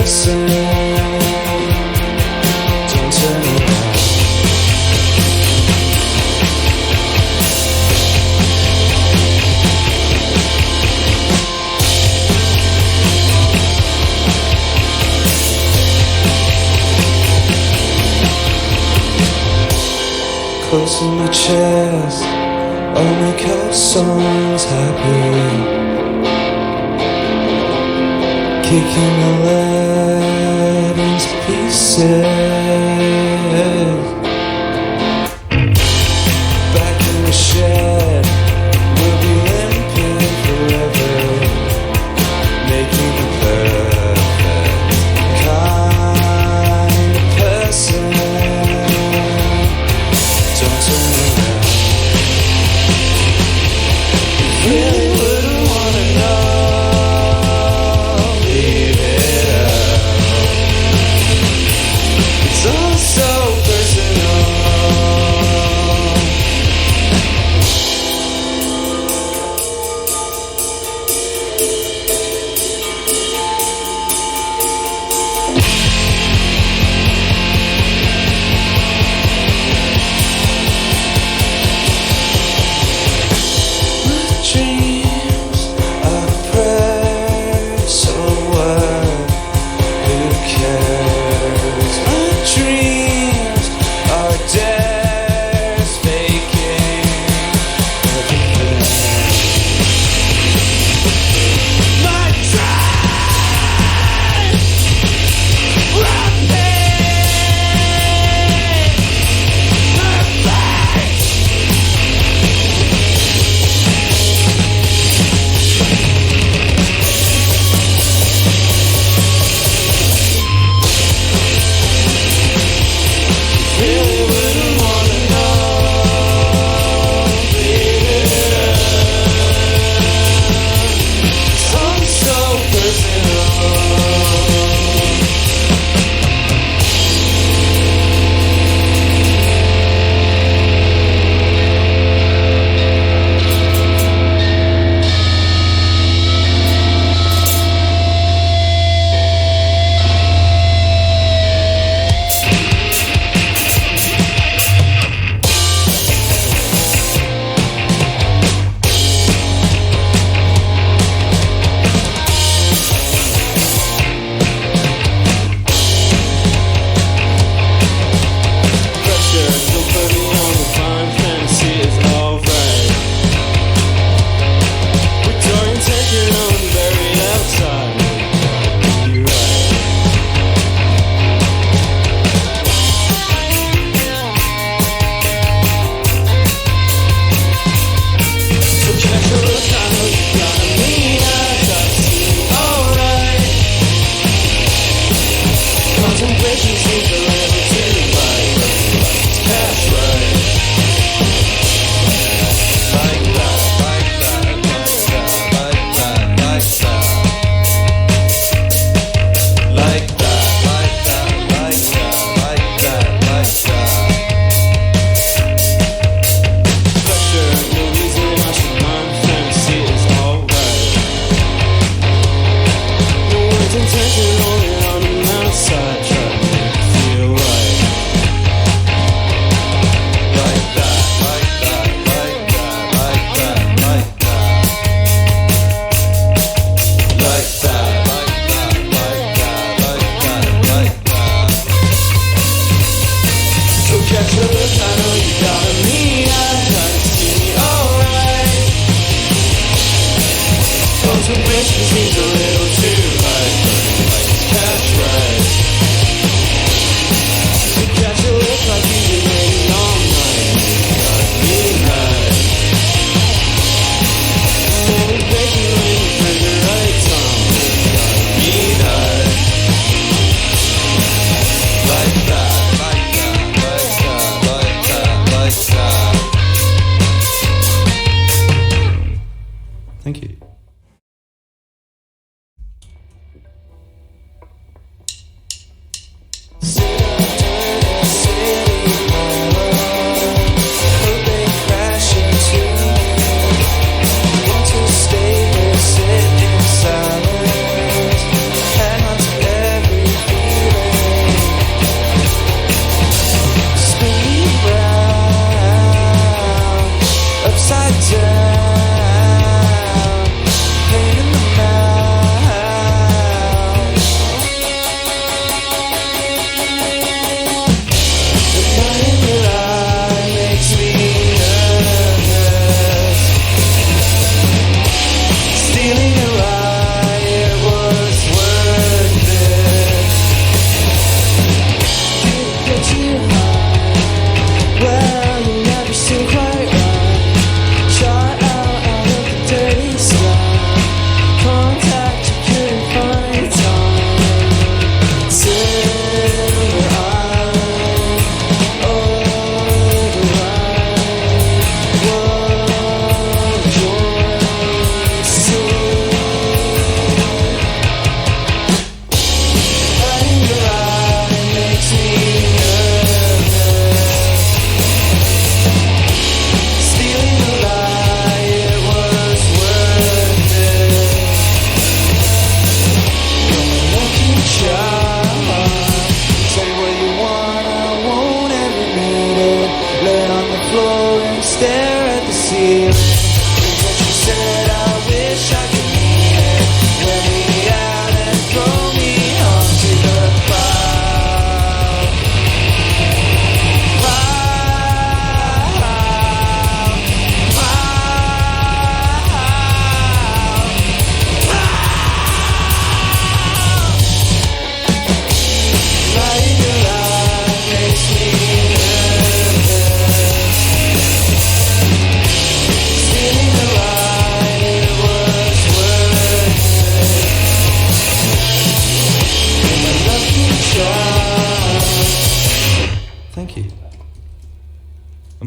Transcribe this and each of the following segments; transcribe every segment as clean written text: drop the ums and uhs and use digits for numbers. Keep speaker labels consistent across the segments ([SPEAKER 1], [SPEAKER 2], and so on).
[SPEAKER 1] person. Don't turn around. Close in your chest, I'll make our songs happy. Kicking the lead into pieces. Back in the shed, we'll be limping forever, making the perfect kind of person. Don't turn around. Really wouldn't wanna know. Leave it out. It's all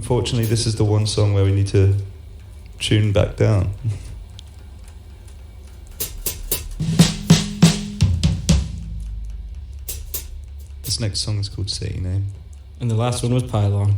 [SPEAKER 2] unfortunately, this is the one song where we need to tune back down. This next song is called Say Your Name.
[SPEAKER 3] And the last one was Pylon.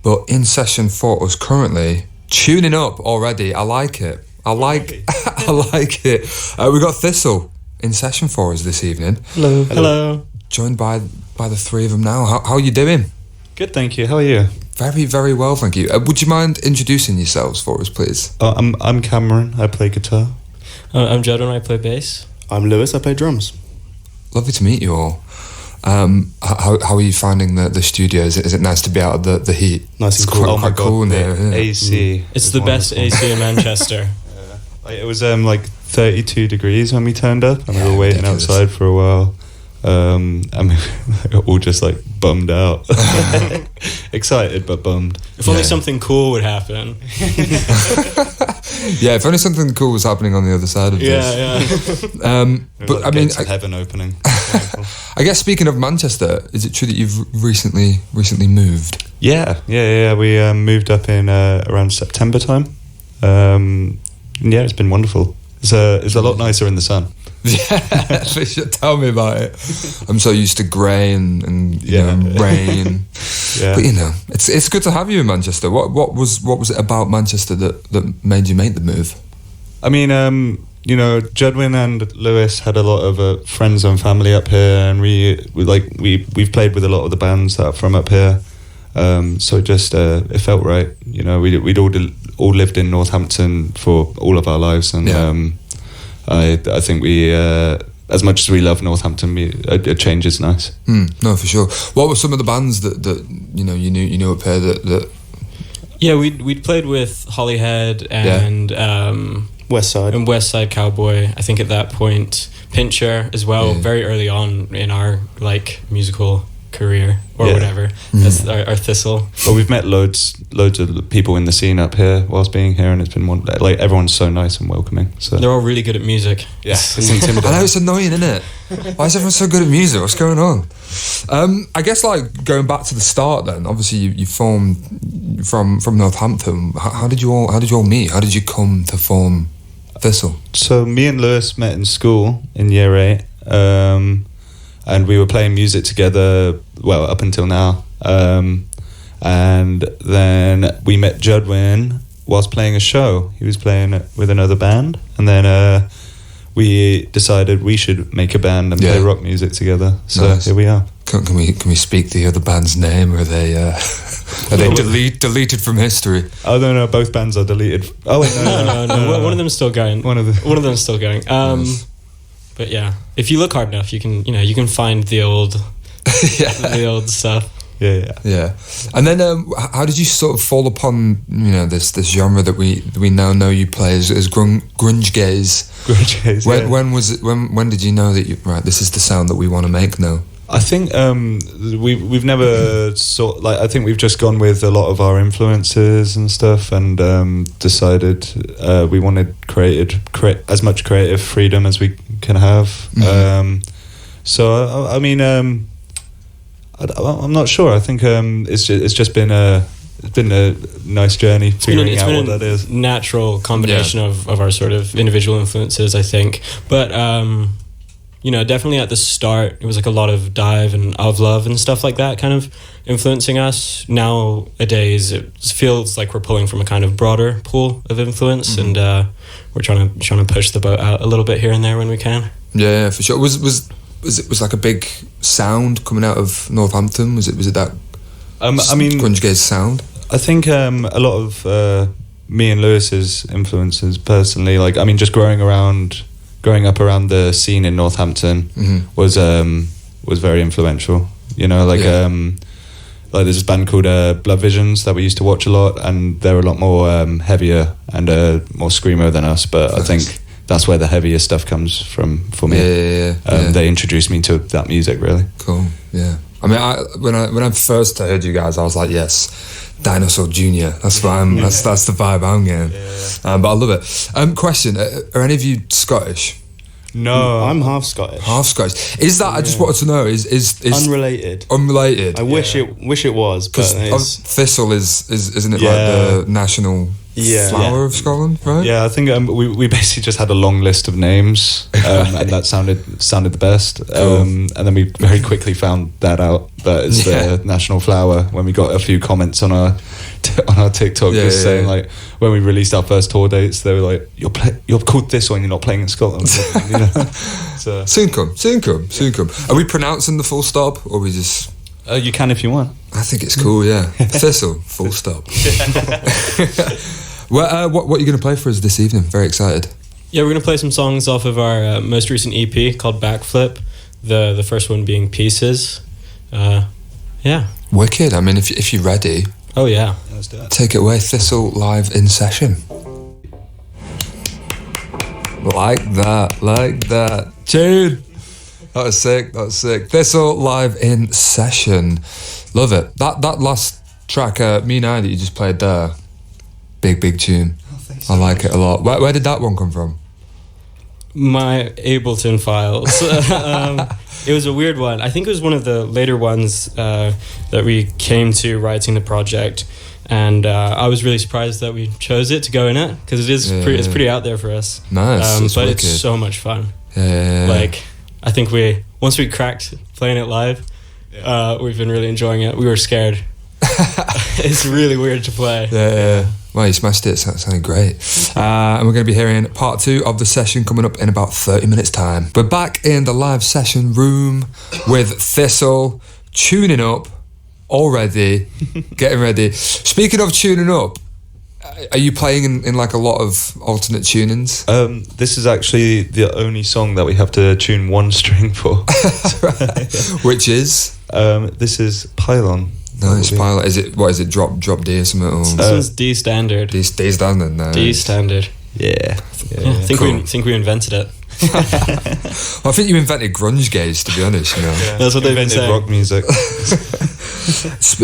[SPEAKER 4] But in session 4 us currently tuning up already. I like it. I like it. We got Thistle in session 4 us this evening.
[SPEAKER 3] Hello.
[SPEAKER 4] Joined by the three of them now. How are you doing?
[SPEAKER 2] Good, thank you. How are you?
[SPEAKER 4] Very, very well, thank you. Would you mind introducing yourselves for us, please?
[SPEAKER 2] I'm Cameron. I play guitar.
[SPEAKER 3] I'm Jadwin. I play bass.
[SPEAKER 5] I'm Lewis. I play drums.
[SPEAKER 4] Lovely to meet you all. How are you finding the studio? Is it nice to be out of the heat?
[SPEAKER 5] Nice and
[SPEAKER 4] it's
[SPEAKER 5] cool.
[SPEAKER 4] Quite cool in there. Yeah.
[SPEAKER 2] AC.
[SPEAKER 3] It's the best AC in Manchester.
[SPEAKER 2] It was like 32 degrees when we turned up, and we were waiting
[SPEAKER 4] ridiculous.
[SPEAKER 2] outside for a while. And we were all just like bummed out. Excited but bummed.
[SPEAKER 3] If only something cool would happen.
[SPEAKER 4] Yeah, if only something cool was happening on the other side of this.
[SPEAKER 3] Yeah.
[SPEAKER 4] But I mean,
[SPEAKER 2] heaven opening.
[SPEAKER 4] I guess speaking of Manchester, is it true that you've recently moved?
[SPEAKER 2] Yeah. We moved up in around September time. Yeah, it's been wonderful. It's a lot nicer in the sun.
[SPEAKER 4] Yeah, for sure. Tell me about it. I'm so used to grey and you know, rain.
[SPEAKER 2] Yeah.
[SPEAKER 4] But you know, it's good to have you in Manchester. What was it about Manchester that made you make the move?
[SPEAKER 2] I mean, you know, Jadwin and Lewis had a lot of friends and family up here, and we've played with a lot of the bands that are from up here. So it just it felt right. You know, we'd all lived in Northampton for all of our lives, and I think we, as much as we love Northampton, a change is nice.
[SPEAKER 4] No, for sure. What were some of the bands that you knew up here that?
[SPEAKER 3] Yeah, we'd played with Hollyhead and
[SPEAKER 5] West Side
[SPEAKER 3] and West Side Cowboy. I think at that point, Pincher as well.
[SPEAKER 4] Yeah.
[SPEAKER 3] Very early on in our like musical career or
[SPEAKER 2] Yeah.
[SPEAKER 3] whatever. That's our Thistle.
[SPEAKER 2] But we've met loads of people in the scene up here whilst being here, and it's been like everyone's so nice and welcoming. So
[SPEAKER 3] They're all really good at music.
[SPEAKER 2] yeah, it's
[SPEAKER 4] I
[SPEAKER 2] intimidating.
[SPEAKER 4] know, it's annoying, isn't it? Why is everyone so good at music? What's going on? I guess like going back to the start. Then obviously you formed from Northampton. How did you all meet? How did you come to form Thistle?
[SPEAKER 2] So me and Lewis met in school in year 8, and we were playing music together. Well, up until now, and then we met Judwin whilst playing a show. He was playing with another band, and then we decided we should make a band and play rock music together. So
[SPEAKER 4] Nice.
[SPEAKER 2] here we are.
[SPEAKER 4] Can we speak the other band's name? Or are they deleted from history?
[SPEAKER 2] Oh no, both bands are deleted. Oh wait,
[SPEAKER 3] No. One of them's still going.
[SPEAKER 2] One of
[SPEAKER 3] them's still going.
[SPEAKER 4] Nice.
[SPEAKER 3] But yeah, if you look hard enough, you can find the old the old stuff.
[SPEAKER 2] Yeah.
[SPEAKER 4] And then how did you sort of fall upon this genre that we now know you play as grunge gaze?
[SPEAKER 2] Grunge gaze, yeah.
[SPEAKER 4] When was it? When did you know that this is the sound that we want to make now?
[SPEAKER 2] I think we've never I think we've just gone with a lot of our influences and stuff, and decided we wanted create as much creative freedom as we can have. So I mean, I'm not sure. I think it's just been a nice journey figuring out what that is.
[SPEAKER 3] Natural combination of our sort of individual influences, I think, but. Definitely at the start, it was like a lot of Dive and Of Love and stuff like that kind of influencing us. Nowadays, it feels like we're pulling from a kind of broader pool of influence, and we're trying to push the boat out a little bit here and there when we can.
[SPEAKER 4] Yeah, for sure. Was it like a big sound coming out of Northampton? Was it that?
[SPEAKER 2] I mean,
[SPEAKER 4] grunge gaze sound.
[SPEAKER 2] I think a lot of me and Lewis's influences personally, like I mean, just growing up around the scene in Northampton was very influential. Like there's this band called Blood Visions that we used to watch a lot, and they're a lot more heavier and more screamo than us. But I think that's where the heavier stuff comes from for me. They introduced me to that music, really.
[SPEAKER 4] Cool. Yeah. I mean, when I first heard you guys, I was like, yes, Dinosaur Jr. That's what that's the vibe I'm getting. But I love it. Question: are any of you Scottish?
[SPEAKER 2] No,
[SPEAKER 5] I'm half Scottish.
[SPEAKER 4] Half Scottish. Is that? I just wanted to know. Is
[SPEAKER 5] Unrelated.
[SPEAKER 4] Unrelated.
[SPEAKER 5] I wish it was, but
[SPEAKER 4] because Thistle isn't it
[SPEAKER 2] Yeah.
[SPEAKER 4] like the national flower of Scotland, right?
[SPEAKER 2] Yeah, I think we basically just had a long list of names, and that sounded the best. And then we very quickly found that out that it's the national flower when we got a few comments on our TikTok saying like when we released our first tour dates, they were like, "You're called Thistle and you're not playing in Scotland." So
[SPEAKER 4] Soon come. Are we pronouncing the full stop, or we just?
[SPEAKER 2] you can if you want.
[SPEAKER 4] I think it's cool. Yeah, Thistle, full stop. Well, what are you going to play for us this evening? Very excited.
[SPEAKER 3] Yeah, we're going to play some songs off of our most recent EP called Backflip, the first one being Pieces.
[SPEAKER 4] Wicked. I mean, if you're ready,
[SPEAKER 3] Oh yeah.
[SPEAKER 2] Let's do it.
[SPEAKER 4] take it away. Thistle live in session. Like that. Tune. That was sick. Thistle live in session. Love it. That last track, Me and I, that you just played there, big tune. I like it a lot. Where did that one come from?
[SPEAKER 3] My Ableton files. It was a weird one. I think it was one of the later ones that we came to writing the project, and I was really surprised that we chose it to go in it, because it's pretty out there for us.
[SPEAKER 4] Nice.
[SPEAKER 3] But
[SPEAKER 4] wicked.
[SPEAKER 3] it's so much fun.
[SPEAKER 4] Yeah.
[SPEAKER 3] Like, I think once we cracked playing it live, we've been really enjoying it. We were scared. It's really weird to play.
[SPEAKER 4] Yeah. Well, you smashed it. That sounded great. And we're going to be hearing part 2 of the session coming up in about 30 minutes' time. We're back in the live session room with Thistle, tuning up already, getting ready. Speaking of tuning up, are you playing in like a lot of alternate tunings?
[SPEAKER 2] This is actually the only song that we have to tune one string for.
[SPEAKER 4] Which is?
[SPEAKER 2] This is Pylon.
[SPEAKER 4] Nice, Pylon. Is it drop D or something? Or?
[SPEAKER 3] This one's D standard.
[SPEAKER 4] D standard. Nice.
[SPEAKER 3] D standard.
[SPEAKER 2] Yeah.
[SPEAKER 3] I think
[SPEAKER 4] Cool.
[SPEAKER 3] we invented it.
[SPEAKER 4] Well, I think you invented grunge gaze, to be honest. You know,
[SPEAKER 3] That's what they've been
[SPEAKER 2] Invented
[SPEAKER 3] saying.
[SPEAKER 2] rock music.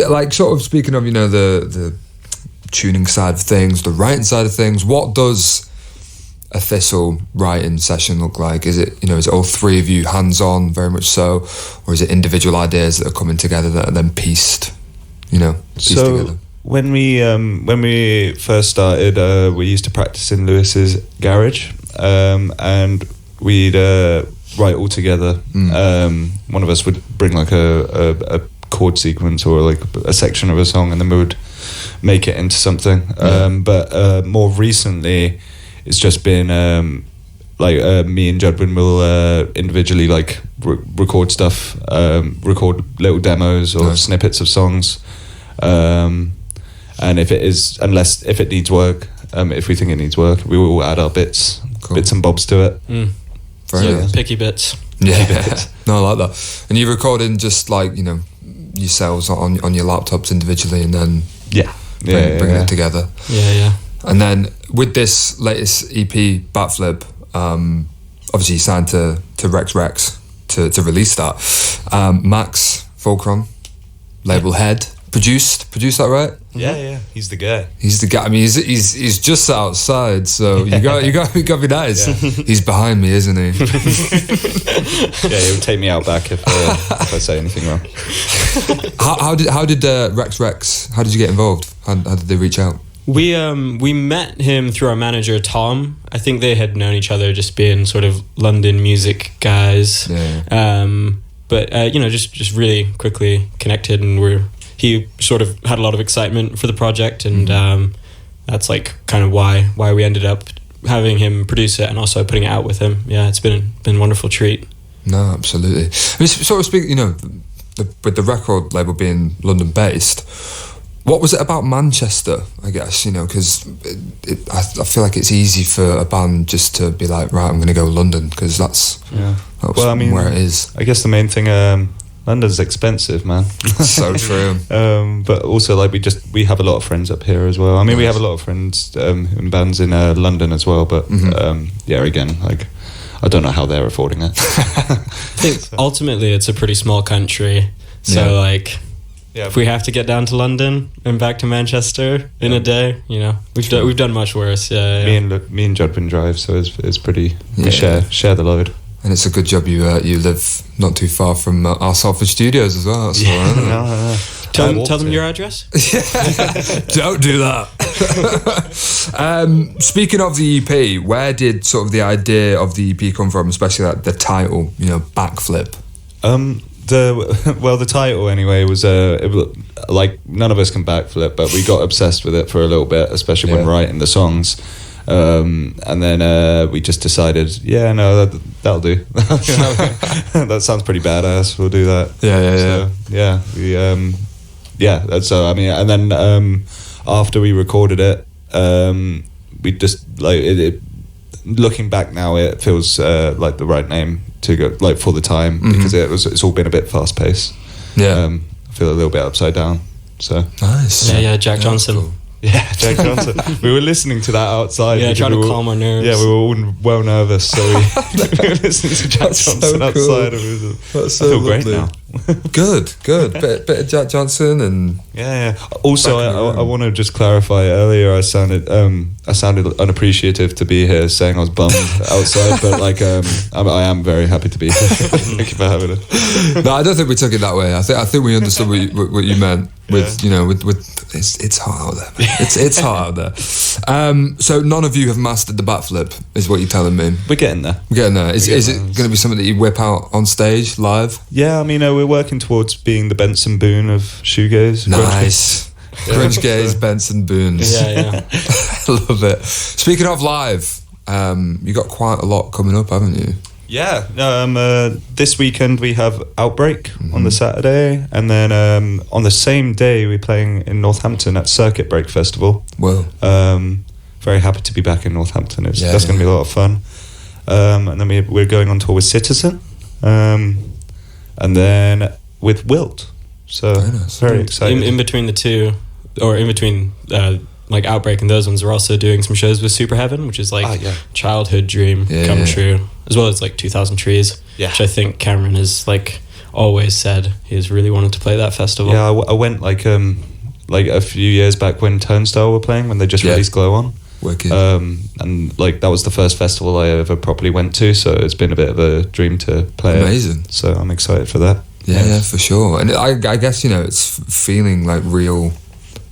[SPEAKER 4] like sort of speaking of, you know, the tuning side of things, the writing side of things. What does a Thistle writing session look like? Is it, you know, is it all three of you hands on, very much so, or is it individual ideas that are coming together that are then pieced together?
[SPEAKER 2] When we first started, we used to practice in Lewis's garage, and we'd write all together. One of us would bring like a chord sequence or like a section of a song, and then we would make it into something. But more recently, it's just been me and Judwin will individually like record stuff, record little demos or snippets of songs. And if it needs work, if we think it needs work, we will add our bits and bobs to it.
[SPEAKER 4] Very nice.
[SPEAKER 3] Picky bits.
[SPEAKER 4] Yeah, no, I like that. And you're recording just like, you know, yourselves on your laptops individually, and then bringing it together.
[SPEAKER 3] Yeah.
[SPEAKER 4] And then with this latest EP, Batflip, obviously you signed to Rex to release that. Max Volcron, label head, produced that right?
[SPEAKER 2] Yeah, he's the guy.
[SPEAKER 4] He's the guy. I mean, he's just outside, so you got to be nice. He's behind me, isn't he?
[SPEAKER 2] Yeah, he would take me out back if I say anything wrong.
[SPEAKER 4] How did Rex? How did you get involved? How did they reach out?
[SPEAKER 3] We met him through our manager Tom. I think they had known each other, just being sort of London music guys.
[SPEAKER 4] Yeah.
[SPEAKER 3] But just really quickly connected, and he sort of had a lot of excitement for the project, and that's like kind of why we ended up having him produce it and also putting it out with him. Yeah, it's been a wonderful treat.
[SPEAKER 4] No, absolutely. I mean, sort of speaking, you know, with the record label being London based, what was it about Manchester, I guess, you know, because I feel like it's easy for a band just to be like, right, I'm going to go London, because that's where it is.
[SPEAKER 2] I guess the main thing, London's expensive, man.
[SPEAKER 4] So true.
[SPEAKER 2] But also, like, we have a lot of friends up here as well. I mean, we have a lot of friends in bands in London as well, but again, like, I don't know how they're affording it.
[SPEAKER 3] I think ultimately it's a pretty small country, so like, if we have to get down to London and back to Manchester in a day, you know, we've done much worse. Yeah.
[SPEAKER 2] Me and Judwin drive, so it's pretty. We share the load.
[SPEAKER 4] And it's a good job you live not too far from our Salford studios as well. That's all right.
[SPEAKER 2] No.
[SPEAKER 3] Tell them your address.
[SPEAKER 4] Don't do that. Speaking of the EP, where did sort of the idea of the EP come from, especially like the title, you know, Backflip?
[SPEAKER 2] The title anyway was like, none of us can backflip, but we got obsessed with it for a little bit, especially when writing the songs. And then we just decided, that'll do. That sounds pretty badass. We'll do that. So I mean, and then after we recorded it, we just like it. Looking back now, it feels like the right name to go, like, for the time, because it's all been a bit fast paced. I feel a little bit upside down. So
[SPEAKER 4] nice.
[SPEAKER 3] Jack Johnson.
[SPEAKER 4] Cool.
[SPEAKER 2] Yeah, Jack Johnson. We were listening to that outside.
[SPEAKER 3] Yeah, trying to calm our nerves.
[SPEAKER 2] Yeah, we were all well nervous, so we were listening to Jack Johnson outside.
[SPEAKER 4] That's so
[SPEAKER 2] I feel
[SPEAKER 4] lovely.
[SPEAKER 2] great now.
[SPEAKER 4] Good. Bit of Jack Johnson and
[SPEAKER 2] Also, I want to just clarify. Earlier, I sounded unappreciative to be here, saying I was bummed outside, but like I am very happy to be here. Thank you for having us.
[SPEAKER 4] No, I don't think we took it that way. I think we understood what you meant with it's hot out there. It's hot out there. So none of you have mastered the backflip, is what you're telling me.
[SPEAKER 2] We're getting there.
[SPEAKER 4] Is it going to be something that you whip out on stage live?
[SPEAKER 2] Yeah, I mean, we're working towards being the Benson Boone of shoegaze.
[SPEAKER 4] Nice. Grunge gaze, Benson Boones.
[SPEAKER 3] Yeah.
[SPEAKER 4] I love it. Speaking of live, you got quite a lot coming up, haven't you?
[SPEAKER 2] Yeah. This weekend we have Outbreak on the Saturday, and then on the same day we're playing in Northampton at Circuit Break Festival.
[SPEAKER 4] Well,
[SPEAKER 2] very happy to be back in Northampton. That's going to be a lot of fun. And then we're going on tour with Citizen, and then with Wilt. So very excited.
[SPEAKER 3] In between the two, or in between like Outbreak and those ones, we're also doing some shows with Super Heaven, which is like childhood dream come true, as well as like 2000 Trees, which I think Cameron has like always said he's really wanted to play that festival.
[SPEAKER 2] Yeah, I went like a few years back when Turnstile were playing, when they just released Glow On.
[SPEAKER 4] Wicked.
[SPEAKER 2] And like that was the first festival I ever properly went to, so it's been a bit of a dream to play.
[SPEAKER 4] Amazing.
[SPEAKER 2] So I'm excited for that.
[SPEAKER 4] Yeah, for sure. And I guess, you know, it's feeling like real.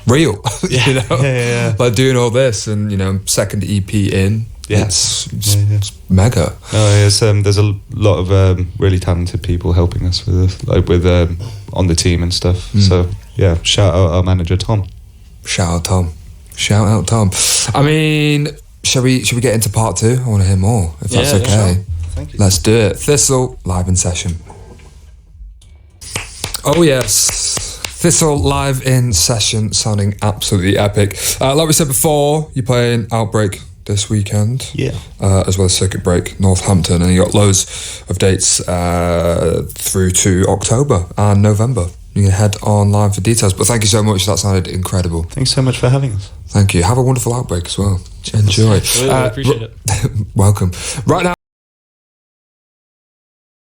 [SPEAKER 4] You know, like doing all this and, you know, second EP in. It's mega.
[SPEAKER 2] There's a lot of really talented people helping us with this, like with on the team and stuff. So yeah, shout out our manager Tom.
[SPEAKER 4] Shout out Tom. I mean, shall we get into part 2? I want to hear more, if that's okay.
[SPEAKER 2] Sure. Thank you.
[SPEAKER 4] Let's do it. Thistle live in session. Oh yes, Thistle live in session, sounding absolutely epic. Like we said before, you're playing Outbreak this weekend, as well as Circuit Break Northampton, and you got loads of dates through to October and November. You can head online for details. But thank you so much. That sounded incredible.
[SPEAKER 2] Thanks so much for having us.
[SPEAKER 4] Thank you. Have a wonderful Outbreak as well. Enjoy.
[SPEAKER 3] Really appreciate it.
[SPEAKER 4] Welcome. Right now.